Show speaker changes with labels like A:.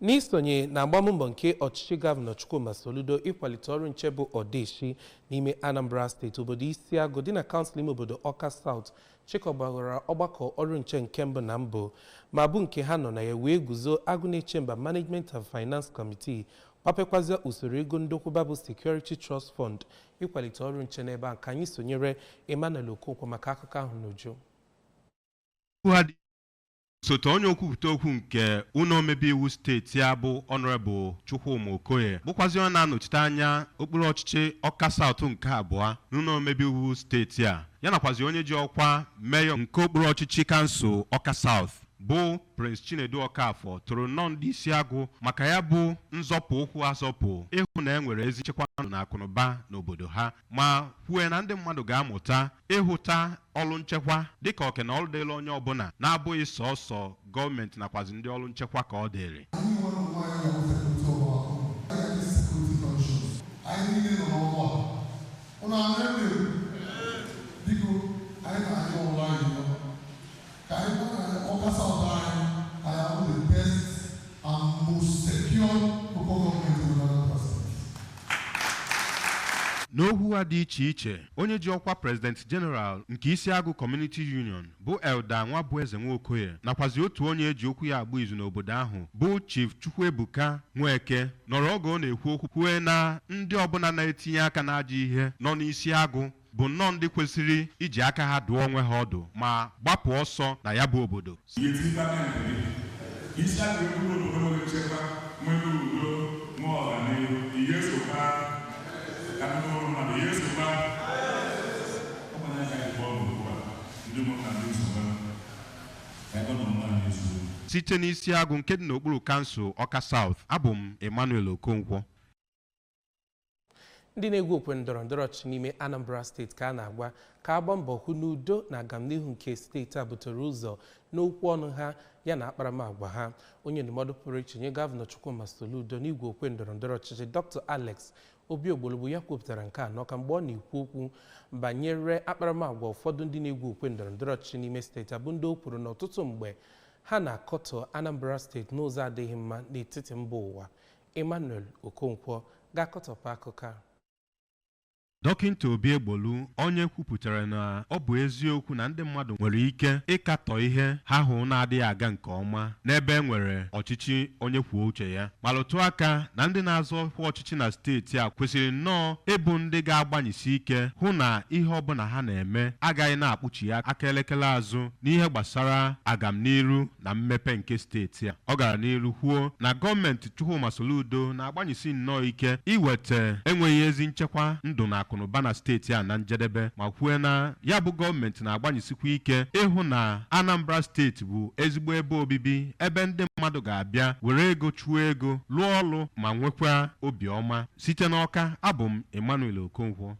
A: N'isonye na agbammbọ nke ọchịchị gọvanọ Chukwuma Soludo ịkwalite ọrụ nche bụ ọdịshi n'ime Anambra steeti, obodo Isiagụ dị na kansụl ime obodo Awka South chịkọbara ọgbakọ ọrụ nche nke mbụ na mbụ ma bụ nke ha nọ na ya wee guzo Agụna Chamber Management and Finance Committee kpapekwazịa usoro ego ndokwuba bụ Security Trust Fund ịkwalite ọrụ nche n'ebe a. Ka anyị sonyere Emmanuel Okwa maka akụkọ ahụ n'uju.
B: Osote onye okwupụta okwu nke ụlọ omebe iwu steeti ya bụ Honorable Chukwuma Okoye bụkwazi ọ na-anọchite anya okpuru ọchịchị Awka South nke abụọ n'ụlọ omebe iwu steeti a, ya nakwazi onye ji ọkwa meyọ nke okpuru ọchịchị kansụl Awka South bụ Prince Chinedu Okafọ toro nnọọ ndị Isiagụ maka ya bụ nzọpụ ụkwụ azọpụ ịhụ na enwere ezi nchekwa na akụnụba n'obodo ha, ma kwue na ndị mmadụ ga-amụta ịhụta ọrụ nchekwa dịka oke na ọrụ dịrị onye ọbụla na-abụghị sọsọ gọọmenti nakwazi ndị ọrụ nchekwa ka ọ dịrị. N'okwu ha dị iche iche, onye ji ọkwa President General nke Isiagụ Community Union bụ Elda Nwabueze Nwokoye nakwazi otu onye eji okwu ya agba izu n'obodo ahụ bụ Chief Chukwuebuka Nweke nọrọ oge ọ na-ekwu okwu kwue na ndị ọbụla na-etinye aka n'ajọ ihe nọ n'Isiagụ bụ nnọọ ndị kwesịrị iji aka ha dụọ onwe ha ọdụ ma gbapụ ọsọ na ya bụ obodo. Site n'Isiagụ nke dị n'okpuru kansụl Awka South, abụ m Emmanuel Okonkwo.
A: Ndị na-egwu okwe ndọrọ ndọrọ ọchịchị n'ime Anambra steeti ka a na-agwa ka agba mbọ hụ n'udo na agamnihu nke steeti a butere ụzọ n'okwu ọnụ ha ya na akparamagwa ha. Onye ndụmọdụ pụrụ iche nye gọvanọ Chukwuma Soludo n'igwe okwe ndọrọ ndọrọ ọchịchị Dr. Alex Obiogbologbo ya kwupụtara nke a n'ọka mgbe ọ na-ekwu okwu banyere akparamagwa ụfọdụ ndị na-egwu okwe ndọrọ ndọrọ ọchịchị n'ime steeti abụ ndị o kwuru na ọtụtụ mgbe ha na-akọtọ Anambra steeti n'ụzọ adịghị mma n'etiti mba ụwa. Emmanuel Okonkwo ga-akọtọpụ akụkọ a.
B: Dọkịta Obiogbologbo onye kwupụtara na ọ bụ eziokwu na ndị mmadụ nwere ike ịkatọ ihe ha hụ na-adịghị aga nke ọma n'ebe e nwere ọchịchị onye kwuo uche ya, ma lụtụ aka na ndị na-azọ ọkwa ọchịchị na steeti a kwesịrị nnọọ ịbụ ndị ga-agbanyesi ike hụ na ihe ọbụla ha na-eme agaghị na-akpụchi ya aka elekere azụ n'ihe gbasara agamniru na mmepe nke steeti a. Ọ gara n'iru kwuo na gọọmenti Chukwuma Soludo na-agbanyesi nnọọ ike iweta enweghị ezi nchekwa ndụ na akụnụba na steeti a na njedebe, ma kwue na ya bụ gọọmenti na-agbanyesikwa ike ịhụ na Anambra steeti bụ ezigbo ebe obibi ebe ndị mmadụ ga-abịa were ego chụọ ego lụọ ọrụ ma nwekwa obiọma. Site n'Awka, abụ m Emmanuel Okonkwo.